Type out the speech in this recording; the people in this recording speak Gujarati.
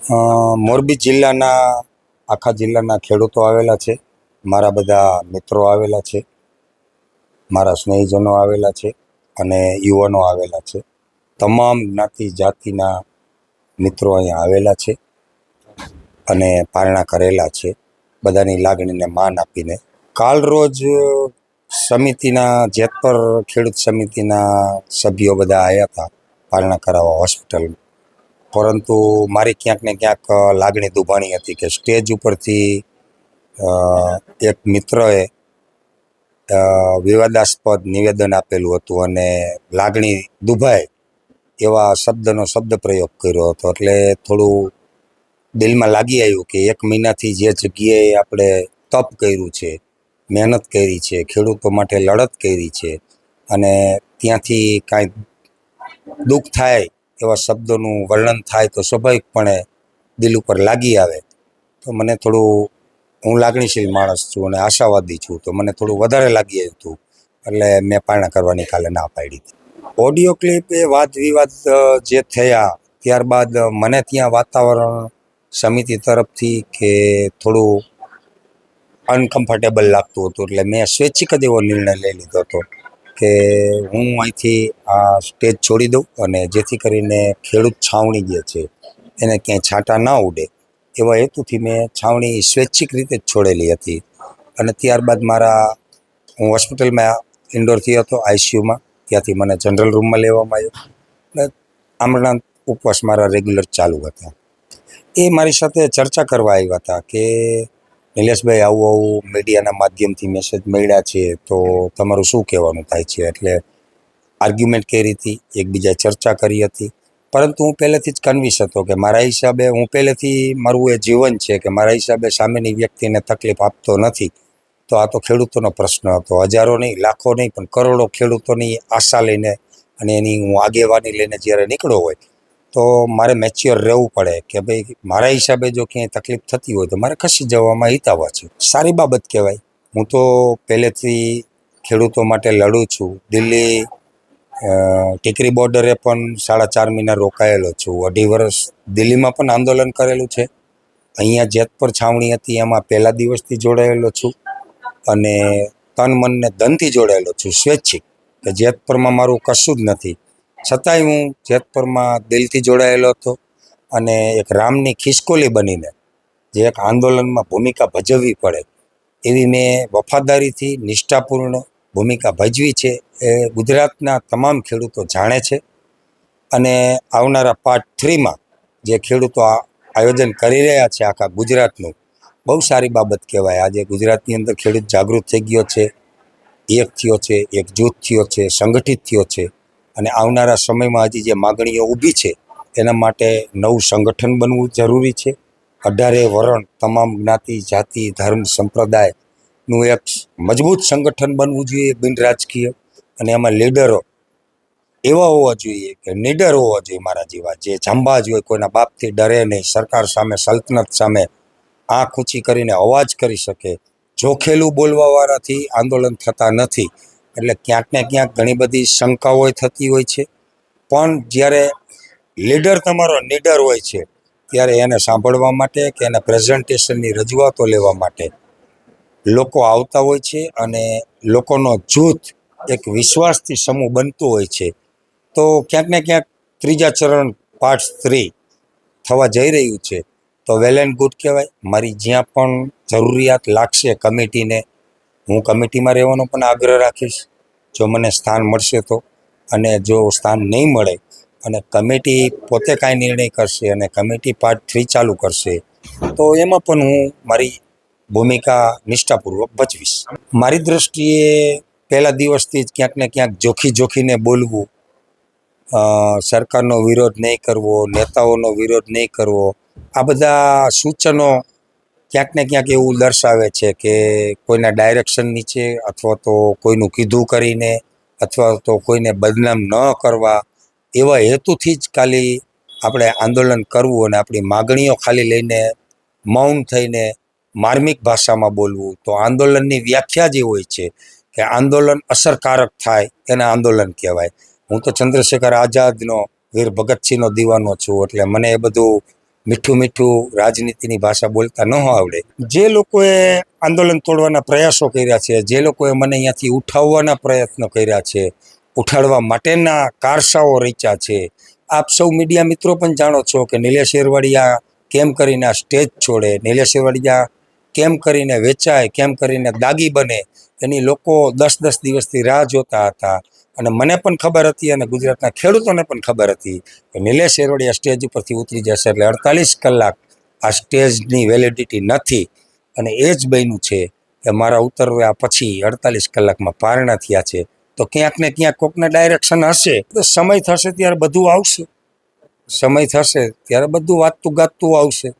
મોરબી જિલ્લાના આખા જિલ્લાના ખેડૂતો આવેલા છે, મારા બધા મિત્રો આવેલા છે, મારા સ્નેહીજનો આવેલા છે અને યુવાનો આવેલા છે. તમામ જ્ઞાતિ જાતિના મિત્રો અહીંયા આવેલા છે અને પારણા કરેલા છે, બધાની લાગણીને માન આપીને. કાલ રોજ સમિતિના જેતપર ખેડૂત સમિતિના સભ્યો બધા આવ્યા હતા પારણા કરાવવા હોસ્પિટલમાં. પરંતુ મારી ક્યાંક ને ક્યાંક લાગણી દુભાણી હતી કે સ્ટેજ ઉપરથી એક મિત્રએ વિવાદાસ્પદ નિવેદન આપેલું હતું અને લાગણી દુભાય એવા શબ્દનો શબ્દ પ્રયોગ કર્યો હતો. એટલે થોડું દિલમાં લાગી આવ્યું કે 1 મહિનાથી જે જગ્યાએ આપણે તપ કર્યું છે, મહેનત કરી છે, ખેડૂતો માટે લડત કરી છે અને ત્યાંથી કાંઈ દુઃખ થાય એવા શબ્દોનું વર્ણન થાય તો સ્વાભાવિકપણે દિલ ઉપર લાગી આવે. તો મને થોડું, હું લાગણીશીલ માણસ છું અને આશાવાદી છું, તો મને થોડું વધારે લાગી આવ્યું હતું. એટલે મેં પારણા કરવાની કાલે ના પાડી હતી. ઓડિયો ક્લિપ એ વાદ વિવાદ જે થયા ત્યારબાદ મને ત્યાં વાતાવરણ સમિતિ તરફથી કે થોડું અનકમ્ફર્ટેબલ લાગતું હતું. એટલે મેં સ્વૈચ્છિક જ એવો નિર્ણય લઈ લીધો હતો કે હું અહીંથી આ સ્ટેજ છોડી દઉં અને જેથી કરીને ખેડૂત છાવણી જે છે એને ક્યાંય છાંટા ના ઉડે એવા હેતુથી મેં છાવણી સ્વૈચ્છિક રીતે જ છોડેલી હતી. અને ત્યારબાદ હું હોસ્પિટલમાં ઇન્ડોરથી હતો, આઈસીયુમાં, ત્યાંથી મને જનરલ રૂમમાં લેવામાં આવ્યો અને આમરણાંત ઉપવાસ મારા રેગ્યુલર ચાલુ હતા. એ મારી સાથે ચર્ચા કરવા આવ્યા હતા કે નિલેશભાઈ આવું મીડિયાના માધ્યમથી મેસેજ મળ્યા છે, તો તમારું શું કહેવાનું થાય છે? એટલે આર્ગ્યુમેન્ટ કરી હતી, એકબીજા ચર્ચા કરી હતી. પરંતુ હું પહેલેથી જ કન્વિન્સ હતો કે મારા હિસાબે, હું પહેલેથી મારું એ જીવન છે કે મારા હિસાબે સામેની વ્યક્તિને તકલીફ આપતો નથી. તો આ તો ખેડૂતોનો પ્રશ્ન હતો, હજારો નહીં, લાખો નહીં, પણ કરોડો ખેડૂતોની આશા લઈને અને એની હું આગેવાની લઈને જ્યારે નીકળ્યો હોય તો મારે મેચ્યોર રહેવું પડે કે ભાઈ મારા હિસાબે જો ક્યાંય તકલીફ થતી હોય તો મારે ખસી જવામાં હિતાવહ છે. સારી બાબત કહેવાય. હું તો પહેલેથી ખેડૂતો માટે લડું છું. દિલ્હી ટીકરી બોર્ડરે પણ 4.5 મહિના રોકાયેલો છું. 2.5 વર્ષ દિલ્હીમાં પણ આંદોલન કરેલું છે. અહીંયા જેતપર છાવણી હતી એમાં પહેલા દિવસથી જોડાયેલો છું અને તન મન ને ધનથી જોડાયેલો છું, સ્વૈચ્છિક. કે જેતપરમાં મારું કશું જ નથી, છતાંય હું જેતપરમાં દિલથી જોડાયેલો હતો અને એક રામની ખિસકોલી બનીને જે એક આંદોલનમાં ભૂમિકા ભજવવી પડે એવી મેં વફાદારીથી નિષ્ઠાપૂર્ણ ભૂમિકા ભજવી છે. એ ગુજરાતના તમામ ખેડૂતો જાણે છે અને આવનારા પાર્ટ 3માં જે ખેડૂતો આયોજન કરી રહ્યા છે આખા ગુજરાતનું, બહુ સારી બાબત કહેવાય. આજે ગુજરાતની અંદર ખેડૂત જાગૃત થઈ ગયો છે, એક થયો છે, એકજૂથ થયો છે, સંગઠિત થયો છે અને આવનારા સમયમાં હજી જે માગણીઓ ઊભી છે એના માટે નવું સંગઠન બનવું જરૂરી છે. 18 વર્ણ, તમામ જ્ઞાતિ, જાતિ, ધર્મ, સંપ્રદાયનું એક મજબૂત સંગઠન બનવું જોઈએ, બિન રાજકીય. અને એમાં લીડરો એવા હોવા જોઈએ કે નીડર હોવા જોઈએ, મારા જેવા, જે જાંબાજ હોય, કોઈના બાપથી ડરે નહીં, સરકાર સામે, સલ્તનત સામે આંખ ઊંચી કરીને અવાજ કરી શકે. જોખેલું બોલવાવાળાથી આંદોલન થતા નથી. એટલે ક્યાંક ને ક્યાંક ઘણી બધી શંકાઓ થતી હોય છે, પણ જ્યારે લીડર તમારો નીડર હોય છે ત્યારે એને સાંભળવા માટે કે એના પ્રેઝન્ટેશનની રજૂઆતો લેવા માટે લોકો આવતા હોય છે અને લોકોનો જૂથ એક વિશ્વાસથી સમૂહ બનતો હોય છે. તો ક્યાંક ને ક્યાંક ત્રીજા ચરણ પાર્ટ 3 થવા જઈ રહ્યું છે, તો વેલ એન્ડ ગુડ કહેવાય. મારી જ્યાં પણ જરૂરિયાત લાગશે કમિટીને, હું કમિટીમાં રહેવાનો પણ આગ્રહ રાખીશ જો મને સ્થાન મળશે તો. અને જો સ્થાન નહીં મળે અને કમિટી પોતે કાંઈ નિર્ણય કરશે અને કમિટી પાર્ટ 3 ચાલુ કરશે તો એમાં પણ હું મારી ભૂમિકા નિષ્ઠાપૂર્વક ભજવીશ. મારી દૃષ્ટિએ પહેલા દિવસથી જ ક્યાંક ને ક્યાંક જોખીને બોલવું, સરકારનો વિરોધ નહીં કરવો, નેતાઓનો વિરોધ નહીં કરવો, આ બધા સૂચનો ક્યાંક ને ક્યાંક એવું દર્શાવે છે કે કોઈના ડાયરેક્શન નીચે અથવા તો કોઈનું કીધું કરીને અથવા તો કોઈને બદનામ ન કરવા એવા હેતુથી જ ખાલી આપણે આંદોલન કરવું અને આપણી માગણીઓ ખાલી લઈને મૌન થઈને માર્મિક ભાષામાં બોલવું. તો આંદોલનની વ્યાખ્યા જે હોય છે કે આંદોલન અસરકારક થાય એને આંદોલન કહેવાય. હું તો ચંદ્રશેખર આઝાદનો, વીર ભગતસિંહનો દીવાનો છું, એટલે મને એ બધું મીઠું મીઠું રાજનીતિની ભાષા બોલતા ન આવડે, જે લોકોએ આંદોલન તોડવાના પ્રયાસો કર્યા છે, જે લોકોએ મને અહીંયાથી ઉઠાવવાના પ્રયત્નો કર્યા છે, ઉઠાડવા માટેના કારસાઓ રચ્યા છે, આપ સૌ મીડિયા મિત્રો પણ જાણો છો કે નિલેશ એરવાડિયા કેમ કરીને આ સ્ટેજ છોડે, નિલેશ એરવાડિયા કેમ કરીને વેચાય, કેમ કરીને દાગી બને, એની લોકો 10-10 દિવસથી રાહ જોતા હતા. અને મને પણ ખબર હતી અને ગુજરાતના ખેડૂતોને પણ ખબર હતી કે નિલેશ એરવડિયા સ્ટેજ ઉપરથી ઉતરી જશે એટલે 48 કલાક આ સ્ટેજની વેલિડિટી નથી. અને એ જ બન્યું છે કે મારા ઉતરવ્યા પછી 48 કલાકમાં પારણા થયા છે. તો ક્યાંક ને ક્યાંક કોકને ડાયરેક્શન હશે, તો સમય થશે ત્યારે બધું આવશે, સમય થશે ત્યારે બધું વાતતું ગાતતું આવશે.